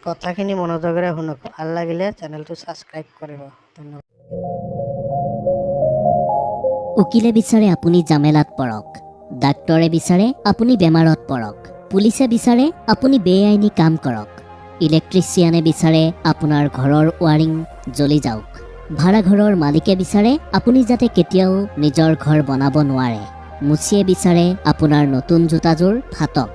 কথাখিনি মনোযোগেৰে শুনক। ভাল লাগিলে চেনেলটো ছাবস্ক্ৰাইব কৰিব। ধন্যবাদ। উকিলে বিচাৰে আপুনি জামেলাত পৰক, ডাক্তৰে বিচাৰে আপুনি বেমাৰত পৰক, পুলিচে বিচাৰে আপুনি বেআইনী কাম কৰক, ইলেক্ট্ৰিচিয়ানে বিচাৰে আপোনাৰ ঘৰৰ ৱাৰিং জ্বলি যাওক, ভাড়াঘৰৰ মালিকে বিচাৰে আপুনি যাতে কেতিয়াও নিজৰ ঘৰ বনাব নোৱাৰে, মুচিয়ে বিচাৰে আপোনাৰ নতুন জোতাযোৰ ফাটক,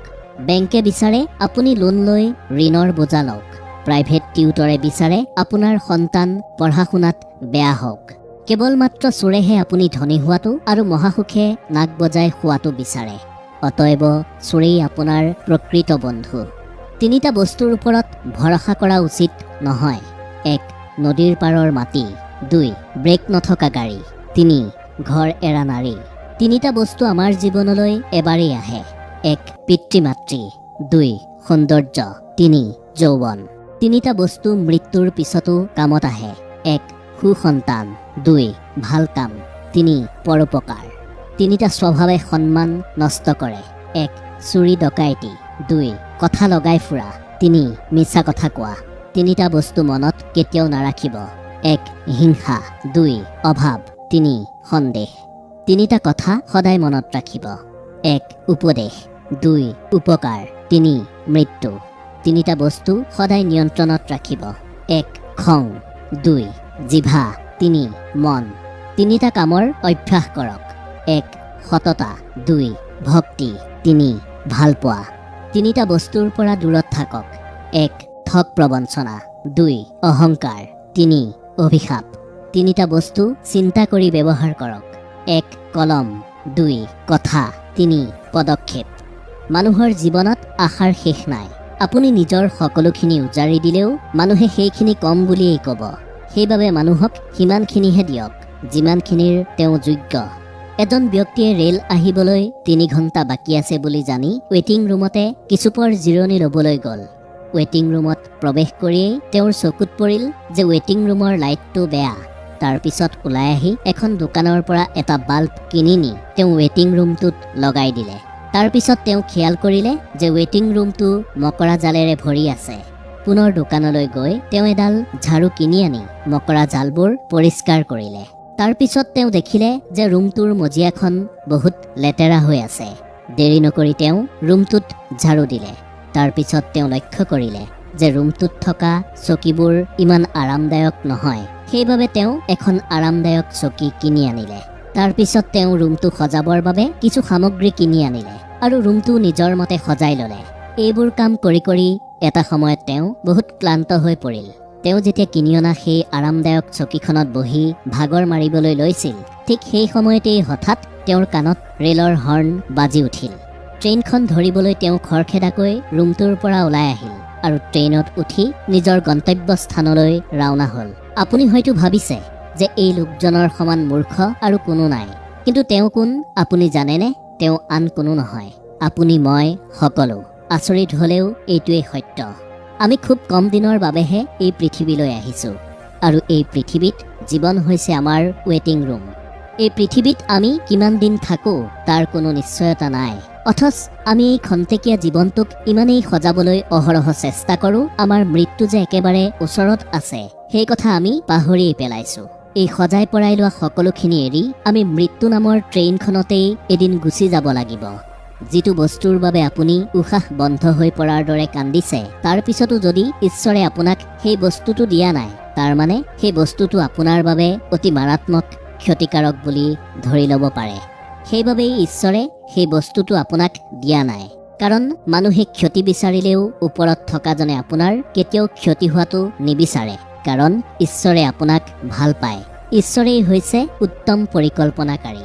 বেংকে বিচাৰে আপুনি লোন লৈ ঋণৰ বোজা লওক, প্ৰাইভেট টিউটৰে বিচাৰে আপোনাৰ সন্তান পঢ়া শুনাত বেয়া হওক। কেৱল মাত্ৰ চোৰেহে আপুনি ধনী হোৱাটো আৰু মহাসুখে নাক বজাই খোৱাটো বিচাৰে। অতএব চোৰেই আপোনাৰ প্ৰকৃত বন্ধু। তিনিটা বস্তুৰ ওপৰত ভৰসা কৰা উচিত নহয়। 1. নদীৰ পাৰৰ মাটি। 2. ব্ৰেক নথকা গাড়ী। 3. ঘৰ এৰা নাৰী। তিনিটা বস্তু আমাৰ জীৱনলৈ এবাৰেই আহে। 1. পিতৃ মাতৃ। 2. সৌন্দৰ্য। 3. যৌৱন। তিনিটা বস্তু মৃত্যুৰ পিছতো কামত আহে। 1. সুসন্তান। 2. ভাল কাম। 3. পৰোপকাৰ। তিনিটা স্বভাৱে সন্মান নষ্ট কৰে। 1. চুৰি ডকাইতি। 2. কথা লগাই ফুৰা। 3. মিছা কথা কোৱা। তিনিটা বস্তু মনত কেতিয়াও নাৰাখিব। 1. হিংসা। 2. অভাৱ। 3. সন্দেহ। তিনিটা কথা সদায় মনত ৰাখিব। 1. উপদেশ। 2. উপকাৰ। 3. মৃত্যু। তিনিটা বস্তু সদায় নিয়ন্ত্ৰণত ৰাখিব। 1. খং। 2. জিভা। 3. মন। তিনিটা কামৰ অভ্যাস কৰক। 1. সততা। 2. ভক্তি। 3. ভালপোৱা। তিনিটা বস্তুৰ পৰা দূৰত থাকক। 1. ঠগ প্ৰবঞ্চনা। 2. অহংকাৰ। 3. অভিশাপ। তিনিটা বস্তু চিন্তা কৰি ব্যৱহাৰ কৰক। 1. কলম। 2. কথা। 3. পদক্ষেপ। মানুহৰ জীৱনত আশাৰ শেষ নাই। আপুনি নিজৰ সকলোখিনি উজাৰি দিলেও মানুহে সেইখিনি কম বুলিয়েই ক'ব। সেইবাবে মানুহক সিমানখিনিহে দিয়ক যিমানখিনিৰ তেওঁ যোগ্য। এজন ব্যক্তিয়ে ৰেল আহিবলৈ 3 ঘণ্টা বাকী আছে বুলি জানি ৱেটিং ৰুমতে কিছুপৰ জিৰণি ল'বলৈ গ'ল। ৱেটিং ৰুমত প্ৰৱেশ কৰিয়েই তেওঁৰ চকুত পৰিল যে ৱেটিং ৰুমৰ লাইটটো বেয়া। তাৰ পিছত ওলাই আহি এখন দোকানৰ পৰা এটা বাল্ব কিনি নি তেওঁ ৱেটিং ৰুমটোত লগাই দিলে। তাৰ পিছত তেওঁ খেয়াল কৰিলে যে ৱেটিং ৰুমটো মকৰা জালেৰে ভৰি আছে। পুনৰ দোকানলৈ গৈ তেওঁ এডাল ঝাৰু কিনি আনি মকৰা জালবোৰ পৰিষ্কাৰ কৰিলে। তাৰ পিছত তেওঁ দেখিলে যে ৰুমটোৰ মজিয়াখন বহুত লেতেৰা হৈ আছে। দেৰি নকৰি তেওঁ ৰুমটোত ঝাৰু দিলে। তাৰ পিছত তেওঁ লক্ষ্য কৰিলে যে ৰুমটোত থকা চকীবোৰ ইমান আৰামদায়ক নহয়। সেইবাবে তেওঁ এখন আৰামদায়ক চকী কিনি আনিলে। তাৰ পিছত তেওঁ ৰুমটো সজাবৰ বাবে কিছু সামগ্ৰী কিনি আনিলে আৰু ৰুমটো নিজৰ মতে সজাই ল'লে। এইবোৰ কাম কৰি কৰি এটা সময়ত তেওঁ বহুত ক্লান্ত হৈ পৰিল। তেওঁ যেতিয়া কিনি অনা সেই আৰামদায়ক চকীখনত বহি ভাগৰ মাৰিবলৈ লৈছিল, ঠিক সেই সময়তেই হঠাৎ তেওঁৰ কাণত ৰেলৰ হৰ্ণ বাজি উঠিল। ট্ৰেইনখন ধৰিবলৈ তেওঁ খৰখেদাকৈ ৰুমটোৰ পৰা ওলাই আহিল আৰু ট্ৰেইনত উঠি নিজৰ গন্তব্যস্থানলৈ ৰাওনা হ'ল। আপুনি হয়তো ভাবিছে যে এই লোকজনৰ সমান মূৰ্খ আৰু কোনো নাই। কিন্তু তেওঁ কোন আপুনি জানেনে? তেওঁ আন কোনো নহয়, আপুনি মই সকলো। আচৰিত হ'লেও এইটোৱেই সত্য। আমি খুব কম দিনৰ বাবেহে এই পৃথিৱীলৈ আহিছোঁ আৰু এই পৃথিৱীত জীৱন হৈছে আমাৰ ৱেটিং ৰুম। এই পৃথিৱীত আমি কিমান দিন থাকোঁ তাৰ কোনো নিশ্চয়তা নাই। অথচ আমি এই খন্তেকীয়া জীৱনটোক ইমানেই সজাবলৈ অহৰহ চেষ্টা কৰোঁ, আমাৰ মৃত্যু যে একেবাৰে ওচৰত আছে সেই কথা আমি পাহৰিয়েই পেলাইছোঁ। এই সজাই পৰাই লোৱা সকলোখিনি এৰি আমি মৃত্যু নামৰ ট্ৰেইনখনতেই এদিন গুচি যাব লাগিব। যিটো বস্তুৰ বাবে আপুনি উশাহ বন্ধ হৈ পৰাৰ দৰে কান্দিছে, তাৰ পিছতো যদি ঈশ্বৰে আপোনাক সেই বস্তুটো দিয়া নাই, তাৰ মানে সেই বস্তুটো আপোনাৰ বাবে অতি মাৰাত্মক ক্ষতিকাৰক বুলি ধৰি ল'ব পাৰে। সেইবাবেই ঈশ্বৰে সেই বস্তুটো আপোনাক দিয়া নাই। কাৰণ মানুহে ক্ষতি বিচাৰিলেও ওপৰত থকাজনে আপোনাৰ কেতিয়াও ক্ষতি হোৱাটো নিবিচাৰে। কাৰণ ঈশ্বৰে আপোনাক ভাল পায়। ঈশ্বৰেই হৈছে উত্তম পৰিকল্পনাকাৰী।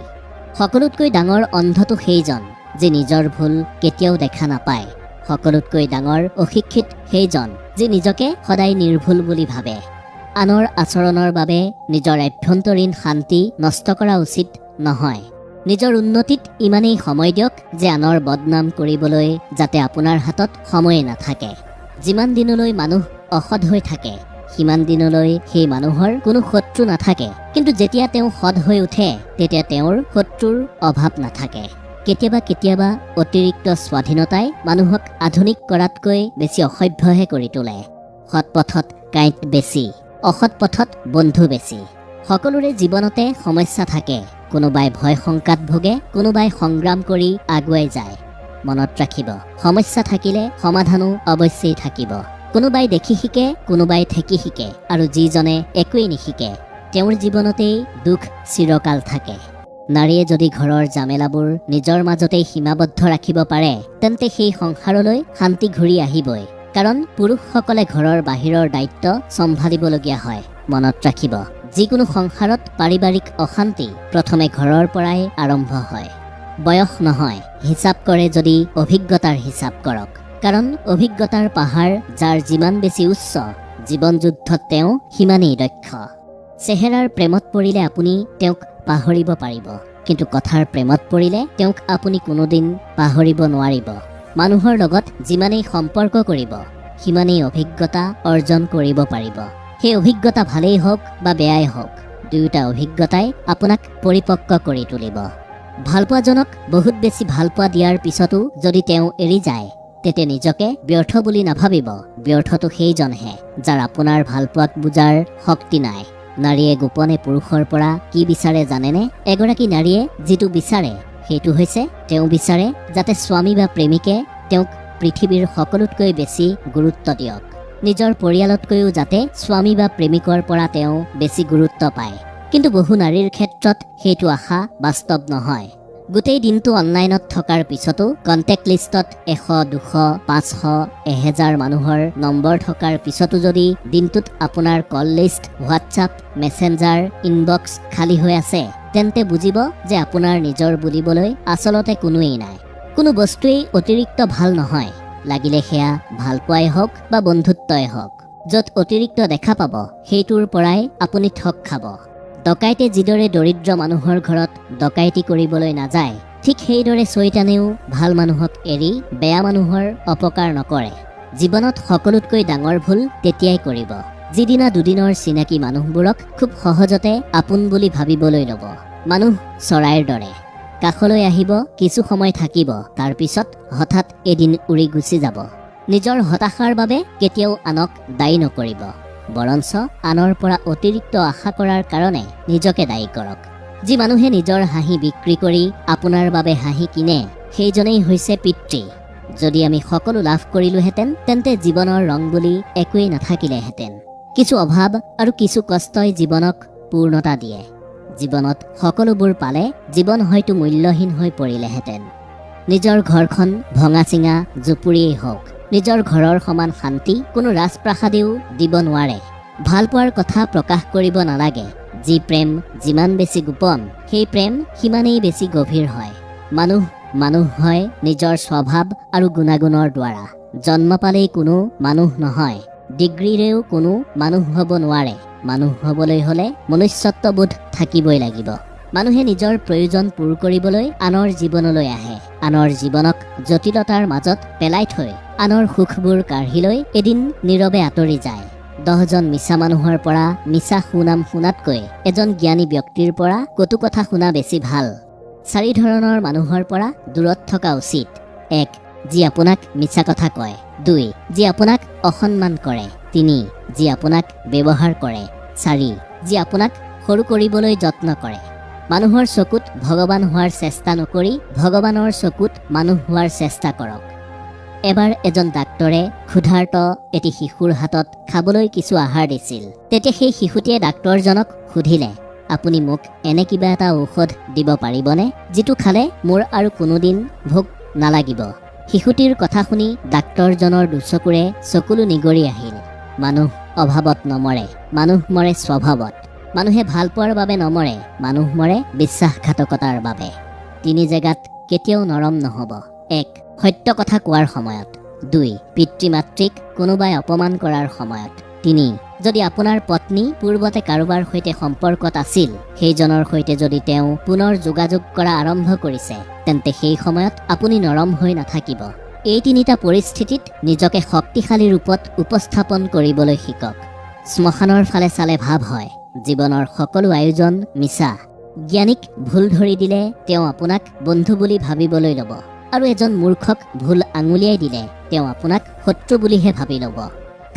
সকলোতকৈ ডাঙৰ অন্ধটো সেইজন যে নিজৰ ভুল কেতিয়াও দেখা নাপায়। সকলোতকৈ ডাঙৰ অশিক্ষিত সেইজন যে নিজকে সদায় নিৰ্ভুল বুলি ভাবে। আনৰ আচৰণৰ বাবে নিজৰ আভ্যন্তৰীণ শান্তি নষ্ট কৰা উচিত নহয়। নিজৰ উন্নতিত ইমানেই সময় দিয়ক যে আনৰ বদনাম কৰিবলৈ যাতে আপোনাৰ হাতত সময়ে নাথাকে। যিমান দিনলৈ মানুহ অসৎ হৈ থাকে সিমান দিনলৈ সেই মানুহৰ কোনো শত্ৰু নাথাকে। কিন্তু যেতিয়া তেওঁ সৎ হৈ উঠে তেতিয়া তেওঁৰ শত্ৰুৰ অভাৱ নাথাকে। কেতিয়াবা কেতিয়াবা অতিৰিক্ত স্বাধীনতাই মানুহক আধুনিক কৰাতকৈ বেছি অসভ্যহে কৰি তোলে। সৎ পথত কাঁইট বেছি, অসৎ পথত বন্ধু বেছি। সকলোৰে জীৱনতে সমস্যা থাকে। কোনোবাই ভয় শংকাত ভোগে, কোনোবাই সংগ্ৰাম কৰি আগুৱাই যায়। মনত ৰাখিব, সমস্যা থাকিলে সমাধানো অৱশ্যেই থাকিব। কোনোবাই দেখি শিকে, কোনোবাই ঠেকি শিকে, আৰু যিজনে একোৱেই নিশিকে তেওঁৰ জীৱনতেই দুখ চিৰকাল থাকে। নাৰীয়ে যদি ঘৰৰ জামেলাবোৰ নিজৰ মাজতেই সীমাবদ্ধ ৰাখিব পাৰে, তেন্তে সেই সংসাৰলৈ শান্তি ঘূৰি আহিবই। কাৰণ পুৰুষসকলে ঘৰৰ বাহিৰৰ দায়িত্ব চম্ভালিবলগীয়া হয়। মনত ৰাখিব, যিকোনো সংসাৰত পাৰিবাৰিক অশান্তি প্ৰথমে ঘৰৰ পৰাই আৰম্ভ হয়। বয়স নহয়, হিচাপ কৰে যদি অভিজ্ঞতাৰ হিচাপ কৰক। কাৰণ অভিজ্ঞতাৰ পাহাৰ যাৰ যিমান বেছি উচ্চ, জীৱন যুদ্ধত তেওঁ সিমানেই দক্ষ। চেহেৰাৰ প্ৰেমত পৰিলে আপুনি তেওঁক পাহৰিব পাৰিব, কিন্তু কথাৰ প্ৰেমত পৰিলে তেওঁক আপুনি কোনোদিন পাহৰিব নোৱাৰিব। মানুহৰ লগত যিমানেই সম্পৰ্ক কৰিব, সিমানেই অভিজ্ঞতা অৰ্জন কৰিব পাৰিব। সেই অভিজ্ঞতা ভালেই হওক বা বেয়াই হওক, দুয়োটা অভিজ্ঞতাই আপোনাক পৰিপক্ক কৰি তুলিব। ভালপোৱাজনক বহুত বেছি ভালপোৱা দিয়াৰ পিছতো যদি তেওঁ এৰি যায়, তেতিয়া নিজকে ব্যৰ্থ বুলি নাভাবিব। ব্যৰ্থটো সেইজনহে যাৰ আপোনাৰ ভালপোৱাক বুজাৰ শক্তি নাই। নাৰীয়ে গোপনে পুৰুষৰ পৰা কি বিচাৰে জানেনে? এগৰাকী নাৰীয়ে যিটো বিচাৰে সেইটো হৈছে, তেওঁ বিচাৰে যাতে স্বামী বা প্ৰেমিকে তেওঁক পৃথিৱীৰ সকলোতকৈ বেছি গুৰুত্ব দিয়ক। নিজৰ পৰিয়ালতকৈও যাতে স্বামী বা প্ৰেমিকৰ পৰা তেওঁ বেছি গুৰুত্ব পায়। কিন্তু বহু নাৰীৰ ক্ষেত্ৰত সেইটো আশা বাস্তৱ নহয়। গোটেই দিনটো অনলাইনত থকাৰ পিছতো কণ্টেক্ট লিষ্টত 100, 200, 500, 1000 মানুহৰ নম্বৰ থকাৰ পিছতো যদি দিনটোত আপোনাৰ কল লিষ্ট, হোৱাটছআপ, মেছেঞ্জাৰ, ইনবক্স খালী হৈ আছে, তেন্তে বুজিব যে আপোনাৰ নিজৰ বুলিবলৈ আচলতে কোনোৱেই নাই। কোনো বস্তুৱেই অতিৰিক্ত ভাল নহয়, লাগিলে সেয়া ভালপোৱাই হওক বা বন্ধুত্বই হওক। য'ত অতিৰিক্ত দেখা পাব, সেইটোৰ পৰাই আপুনি ঠগ খাব। ডকাইতে যিদৰে দৰিদ্ৰ মানুহৰ ঘৰত ডকাইতি কৰিবলৈ নাযায়, ঠিক সেইদৰে চৈতানেও ভাল মানুহক এৰি বেয়া মানুহৰ অপকাৰ নকৰে। জীৱনত সকলোতকৈ ডাঙৰ ভুল তেতিয়াই কৰিব, যিদিনা দুদিনৰ চিনাকি মানুহবোৰক খুব সহজতে আপোন বুলি ভাবিবলৈ ল'ব। মানুহ চৰাইৰ দৰে, কাষলৈ আহিব, কিছু সময় থাকিব, তাৰ পিছত হঠাৎ এদিন উৰি গুচি যাব। নিজৰ হতাশাৰ বাবে কেতিয়াও আনক দায়ী নকৰিব, বৰঞ্চ আনৰ পৰা অতিৰিক্ত আশা কৰাৰ কাৰণে নিজকে দায়ী কৰক। যি মানুহে নিজৰ হাঁহি বিক্ৰী কৰি আপোনাৰ বাবে হাঁহি কিনে, সেইজনেই হৈছে পিতৃ। যদি আমি সকলো লাভ কৰিলোহেঁতেন, তেন্তে জীৱনৰ ৰং বুলি একোৱেই নাথাকিলেহেঁতেন। কিছু অভাৱ আৰু কিছু কষ্টই জীৱনক পূৰ্ণতা দিয়ে। জীৱনত সকলোবোৰ পালে জীৱন হয়তো মূল্যহীন হৈ পৰিলেহেঁতেন। নিজৰ ঘৰখন ভঙা চিঙা জুপুৰিয়েই হওক, নিজৰ ঘৰৰ সমান শান্তি কোনো ৰাজপ্ৰাসাদেও দিব নোৱাৰে। ভালপোৱাৰ কথা প্ৰকাশ কৰিব নালাগে। যি প্ৰেম যিমান বেছি গোপন, সেই প্ৰেম সিমানেই বেছি গভীৰ হয়। মানুহ মানুহ হয় নিজৰ স্বভাৱ আৰু গুণাগুণৰ দ্বাৰা। জন্ম পালেই কোনো মানুহ নহয়, ডিগ্ৰীৰেও কোনো মানুহ হ'ব নোৱাৰে। মানুহ হ'বলৈ হ'লে মনুষ্যত্ববোধ থাকিবই লাগিব। মানুহে নিজৰ প্ৰয়োজন পূৰ কৰিবলৈ আনৰ জীৱনলৈ আহে, আনৰ জীৱনক জটিলতাৰ মাজত পেলাই থৈ আনৰ সুখবোৰ কাঢ়ি লৈ এদিন নীৰৱে আঁতৰি যায়। 10জন মিছা মানুহৰ পৰা মিছা সুনাম শুনাতকৈ এজন জ্ঞানী ব্যক্তিৰ পৰা কটু কথা শুনা বেছি ভাল। 4 ধৰণৰ মানুহৰ পৰা দূৰত থকা উচিত। 1. যি আপোনাক মিছা কথা কয়। 2. যি আপোনাক অসন্মান কৰে। 3. যি আপোনাক ব্যৱহাৰ কৰে। 4. যি আপোনাক সৰু কৰিবলৈ যত্ন কৰে। মানুহৰ চকুত ভগৱান হোৱাৰ চেষ্টা নকৰি ভগৱানৰ চকুত মানুহ হোৱাৰ চেষ্টা কৰক। এবাৰ এজন ডাক্তৰে ক্ষুধাৰ্ত এটি শিশুৰ হাতত খাবলৈ কিছু আহাৰ দিছিল। তেতিয়া সেই শিশুটিয়ে ডাক্তৰজনক সুধিলে, আপুনি মোক এনে কিবা এটা ঔষধ দিব পাৰিবনে, যিটো খালে মোৰ আৰু কোনোদিন ভোক নালাগিব? শিশুটিৰ কথা শুনি ডাক্তৰজনৰ দুচকুৰে চকুলো নিগৰি আহিল। মানুহ অভাৱত নমৰে, মানুহ মৰে স্বভাৱত। মানুহে ভাল পোৱাৰ বাবে নমৰে, মানুহ মৰে বিশ্বাসঘাতকতাৰ বাবে। 3 জেগাত কেতিয়াও নৰম নহ'ব। 1. সত্য কথা কোৱাৰ সময়ত। 2. পিতৃ মাতৃক কোনোবাই অপমান কৰাৰ সময়ত। 3. যদি আপোনাৰ পত্নী পূৰ্বতে কাৰোবাৰ সৈতে সম্পৰ্কত আছিল, সেইজনৰ সৈতে যদি তেওঁ পুনৰ যোগাযোগ কৰা আৰম্ভ কৰিছে, তেন্তে সেই সময়ত আপুনি নৰম হৈ নাথাকিব। এই 3টা পৰিস্থিতিত নিজকে শক্তিশালী ৰূপত উপস্থাপন কৰিবলৈ শিকক। শ্মশানৰ ফালে চালে ভাৱ হয়, জীৱনৰ সকলো আয়োজন মিছা। জ্ঞানীক ভুল ধৰি দিলে তেওঁ আপোনাক বন্ধু বুলি ভাবিবলৈ ল'ব, আৰু এজন মূৰ্খক ভুল আঙুলিয়াই দিলে তেওঁ আপোনাক শত্ৰু বুলিহে ভাবি ল'ব।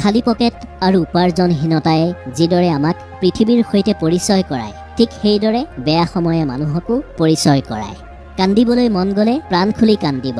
খালী পকেট আৰু উপাৰ্জনহীনতাই যিদৰে আমাক পৃথিৱীৰ সৈতে পৰিচয় কৰায়, ঠিক সেইদৰে বেয়া সময়ে মানুহকো পৰিচয় কৰায়। কান্দিবলৈ মন গ'লে প্ৰাণ খুলি কান্দিব।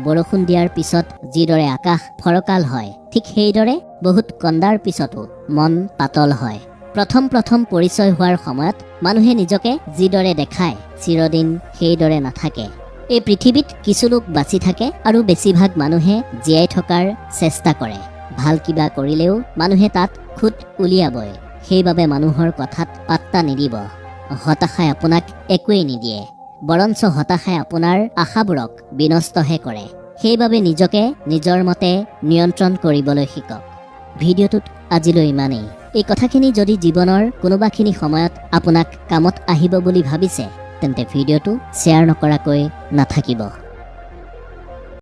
বৰষুণ দিয়াৰ পিছত যিদৰে আকাশ ফৰকাল হয়, ঠিক সেইদৰে বহুত কন্দাৰ পিছতো মন পাতল হয়। প্ৰথম পৰিচয় হোৱাৰ সময়ত মানুহে নিজকে যিদৰে দেখায়, চিৰদিন সেইদৰে নাথাকে। এই পৃথিৱীত কিছু লোক বাচি থাকে আৰু বেছিভাগ মানুহে জীয়াই থকাৰ চেষ্টা কৰে। ভাল কিবা কৰিলেও মানুহে তাত খুঁত উলিয়াবই। সেইবাবে মানুহৰ কথাত পাত্তা নিদিব। হতাশাই আপোনাক একোৱেই নিদিয়ে, বৰঞ্চ হতাশাই আপোনাৰ আশাবোৰক বিনষ্টহে কৰে। সেইবাবে নিজকে নিজৰ মতে নিয়ন্ত্ৰণ কৰিবলৈ শিকক। ভিডিঅ'টোত আজিলৈ ইমানেই। এই কথাখিনি যদি জীৱনৰ কোনোবাখিনি সময়ত আপোনাক কামত আহিব বুলি ভাবিছে, তেন্তে ভিডিঅ'টো শ্বেয়াৰ নকৰাকৈ নাথাকিব।